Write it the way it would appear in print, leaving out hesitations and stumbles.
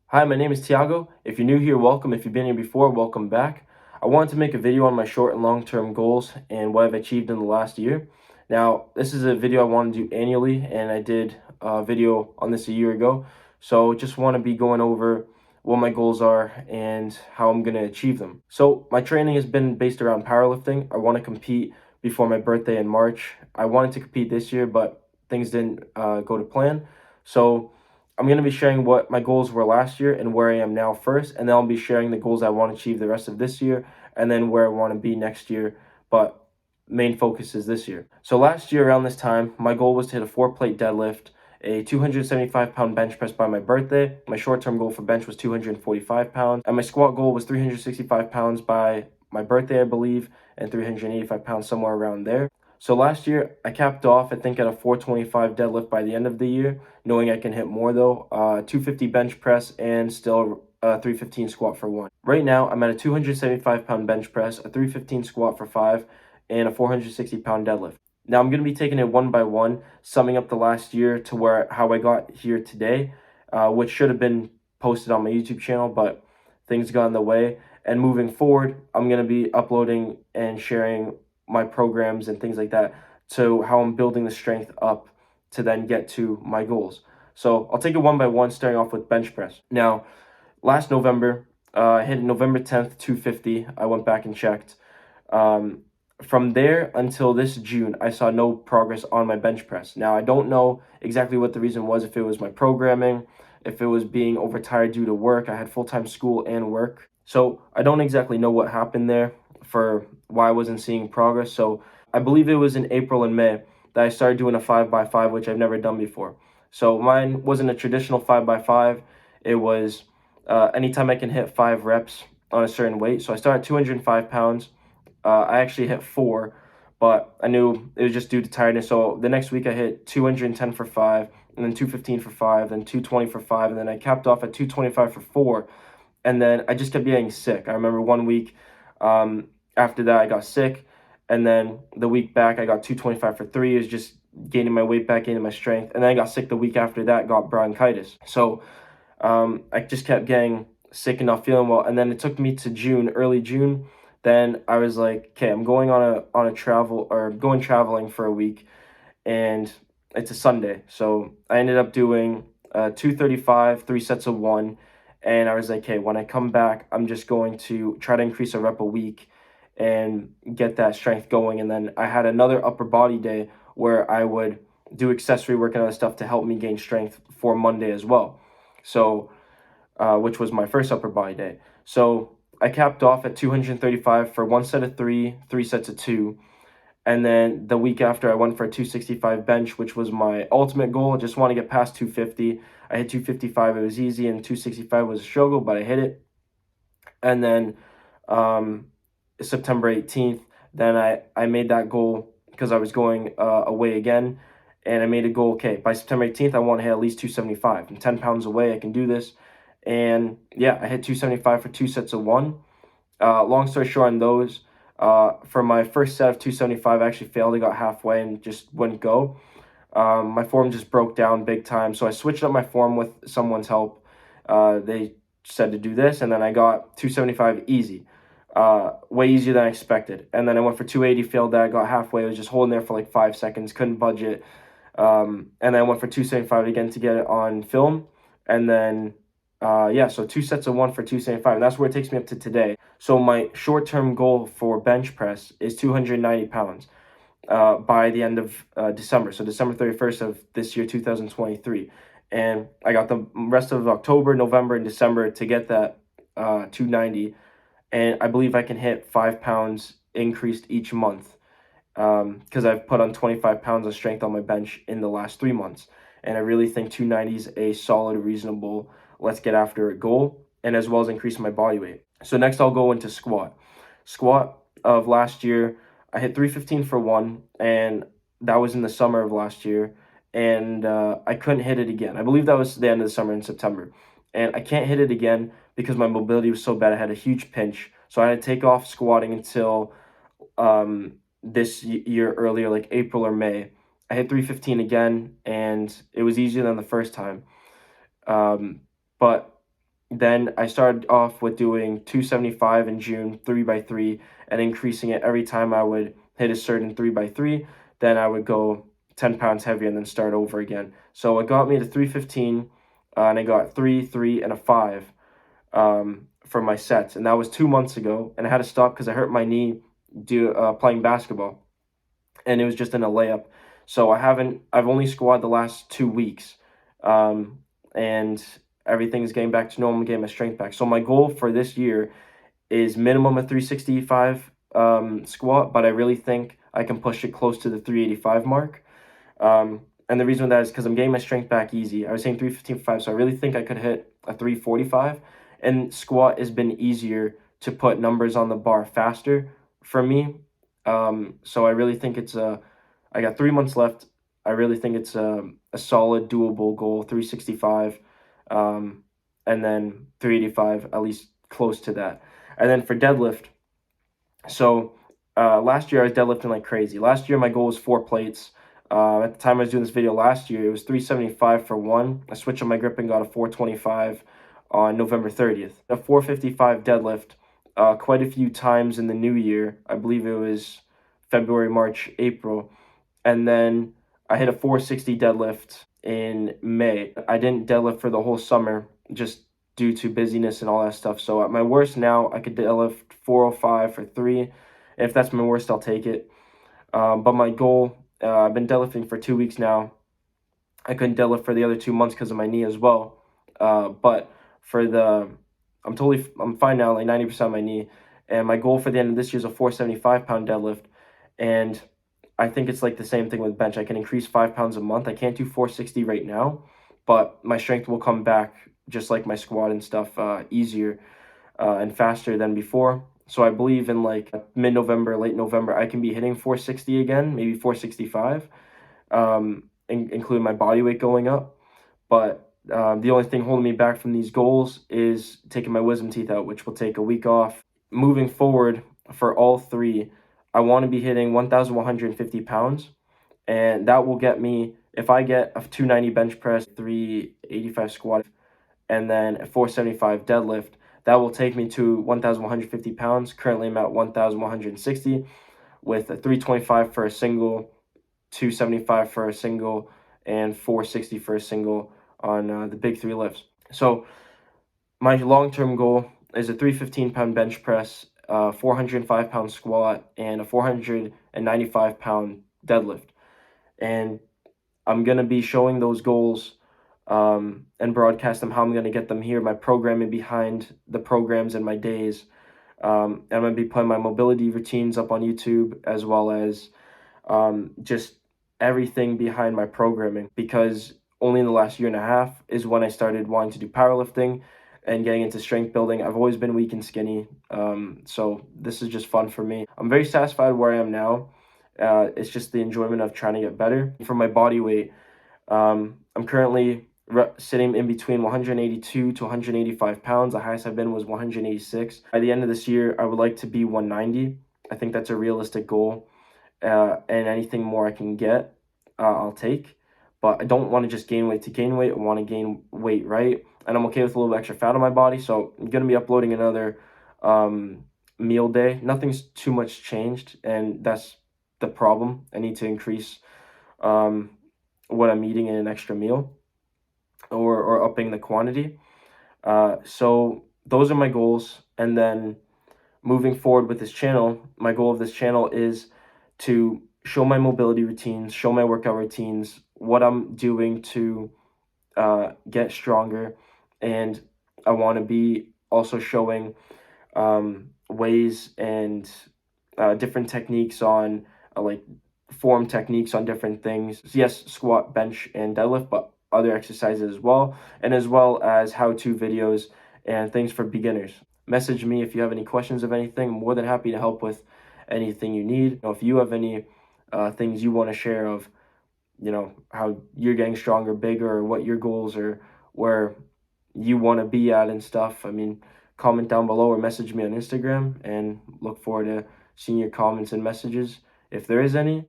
Hi, my name is Tiago. If you're new here, welcome. If you've been here before, welcome back. I wanted to make a video on my short and long-term goals and what I've achieved in the last year. Now, this is a video I want to do annually, and I did a video on this a year ago. So just want to be going over what my goals are and how I'm going to achieve them. So my training has been based around powerlifting. I want to compete before my birthday in March. I wanted to compete this year, but things didn't go to plan. So I'm going to be sharing what my goals were last year and where I am now first, and then I'll be sharing the goals I want to achieve the rest of this year, and then where I want to be next year, but main focus is this year. So last year around this time, my goal was to hit a 4-plate deadlift, a 275-pound bench press by my birthday. My short-term goal for bench was 245 pounds, and my squat goal was 365 pounds by my birthday, I believe, and 385 pounds, somewhere around there. So last year, I capped off, I think, at a 425 deadlift by the end of the year, knowing I can hit more though, 250 bench press, and still 315 squat for 1. Right now, I'm at a 275-pound bench press, a 315 squat for 5, and a 460-pound deadlift. Now, I'm going to be taking it one by one, summing up the last year to how I got here today, which should have been posted on my YouTube channel, but things got in the way. And moving forward, I'm going to be uploading and sharing my programs and things like that to how I'm building the strength up to then get to my goals. So I'll take it one by one, starting off with bench press. Now, last November, I hit November 10th, 250. I went back and checked. From there until this June, I saw no progress on my bench press. Now, I don't know exactly what the reason was, if it was my programming, if it was being overtired due to work. I had full-time school and work. So I don't exactly know what happened there for why I wasn't seeing progress. So I believe it was in April and May that I started doing a 5x5, which I've never done before. So mine wasn't a traditional 5x5. It was anytime I can hit 5 reps on a certain weight. So I started at 205 pounds. I actually hit 4, but I knew it was just due to tiredness. So the next week I hit 210 for 5, and then 215 for 5, then 220 for 5, and then I capped off at 225 for 4. And then I just kept getting sick. I remember one week after that I got sick, and then the week back I got 225 for 3. It was just gaining my weight back, gaining my strength. And then I got sick the week after that, got bronchitis. So I just kept getting sick and not feeling well. And then it took me to June, early June. Then I was like, okay, I'm going on a travel, or going traveling for a week, and it's a Sunday. So I ended up doing 235, 3 sets of 1. And I was like, hey, when I come back, I'm just going to try to increase a rep a week and get that strength going. And then I had another upper body day where I would do accessory work and other stuff to help me gain strength for Monday as well. So, which was my first upper body day. So I capped off at 235 for 1 set of 3, 3 sets of 2. And then the week after, I went for a 265 bench, which was my ultimate goal. I just want to get past 250. I hit 255. It was easy, and 265 was a struggle, but I hit it. And then September 18th, then I made that goal because I was going away again. And I made a goal, okay, by September 18th, I want to hit at least 275. I'm 10 pounds away. I can do this. And yeah, I hit 275 for 2 sets of 1. Long story short on those, for my first set of 275, I actually failed. I got halfway and just wouldn't go. My form just broke down big time. So I switched up my form with someone's help. They said to do this, and then I got 275 easy. Way easier than I expected. And then I went for 280, failed that, got halfway. I was just holding there for like 5 seconds, couldn't budge it. And then I went for 275 again to get it on film. And then, yeah, so 2 sets of 1 for 275. And that's where it takes me up to today. So my short-term goal for bench press is 290 pounds by the end of December. So December 31st of this year, 2023. And I got the rest of October, November, and December to get that 290. And I believe I can hit 5 pounds increased each month because I've put on 25 pounds of strength on my bench in the last 3 months. And I really think 290 is a solid, reasonable, let's get after it goal, and as well as increase my body weight. So next I'll go into squat. Squat of last year, I hit 315 for 1, and that was in the summer of last year. And I couldn't hit it again. I believe that was the end of the summer in September. And I can't hit it again because my mobility was so bad. I had a huge pinch. So I had to take off squatting until this year earlier, like April or May. I hit 315 again, and it was easier than the first time. But Then I started off with doing 275 in June, 3x3, and increasing it every time I would hit a certain 3x3. Then I would go 10 pounds heavier and then start over again. So it got me to 315, and I got 3, 3, and a 5 for my sets. And that was 2 months ago. And I had to stop because I hurt my knee playing basketball. And it was just in a layup. So I've only squatted the last 2 weeks. And everything's getting back to normal, getting my strength back. So my goal for this year is minimum of 365 squat, but I really think I can push it close to the 385 mark. And the reason that is because I'm getting my strength back easy. I was saying 315.5, so I really think I could hit a 345. And squat has been easier to put numbers on the bar faster for me. So I really think I got 3 months left. I really think it's a solid, doable goal, 365, and then 385, at least close to that. And then for deadlift, so last year I was deadlifting like crazy. Last year my goal was 4 plates. At the time I was doing this video last year, it was 375 for one. I switched on my grip and got a 425 on November 30th. A 455 deadlift quite a few times in the new year. I believe it was February, March, April. And then I hit a 460 deadlift in May. I didn't deadlift for the whole summer just due to busyness and all that stuff. So at my worst now, I could deadlift 405 for 3. If that's my worst, I'll take it. But my goal, I've been deadlifting for 2 weeks now. I couldn't deadlift for the other 2 months because of my knee as well. But for I'm fine now, like 90% of my knee. And my goal for the end of this year is a 475-pound deadlift. And I think it's like the same thing with bench. I can increase 5 pounds a month. I can't do 460 right now, but my strength will come back just like my squat and stuff easier and faster than before. So I believe in like mid-November, late November, I can be hitting 460 again, maybe 465, including my body weight going up. But the only thing holding me back from these goals is taking my wisdom teeth out, which will take a week off. Moving forward for all 3, I want to be hitting 1,150 pounds, and that will get me, if I get a 290 bench press, 385 squat, and then a 475 deadlift, that will take me to 1,150 pounds. Currently, I'm at 1,160 with a 325 for a single, 275 for a single, and 460 for a single on the big 3 lifts. So my long-term goal is a 315-pound bench press, 405-pound squat, and a 495-pound deadlift. And I'm going to be showing those goals and broadcast them, how I'm going to get them here, my programming behind the programs and my days. I'm going to be putting my mobility routines up on YouTube, as well as just everything behind my programming, because only in the last year and a half is when I started wanting to do powerlifting and getting into strength building. I've always been weak and skinny, so this is just fun for me. I'm very satisfied where I am now. It's just the enjoyment of trying to get better. For my body weight, I'm currently sitting in between 182 to 185 pounds. The highest I've been was 186. By the end of this year, I would like to be 190. I think that's a realistic goal, and anything more I can get, I'll take. But I don't want to just gain weight to gain weight. I want to gain weight right, and I'm okay with a little extra fat on my body. So I'm going to be uploading another meal day. Nothing's too much changed, and that's the problem. I need to increase what I'm eating in an extra meal, or upping the quantity. So those are my goals. And then moving forward with this channel, my goal of this channel is to show my mobility routines, show my workout routines, what I'm doing to get stronger. And I want to be also showing ways and different techniques on like form techniques on different things. Yes, squat, bench, and deadlift, but other exercises as well, and as well as how-to videos and things for beginners. Message me if you have any questions of anything. I'm more than happy to help with anything you need. If you have any things you want to share of, how you're getting stronger, bigger, or what your goals are, where you want to be at and stuff, comment down below or message me on Instagram, and look forward to seeing your comments and messages if there is any.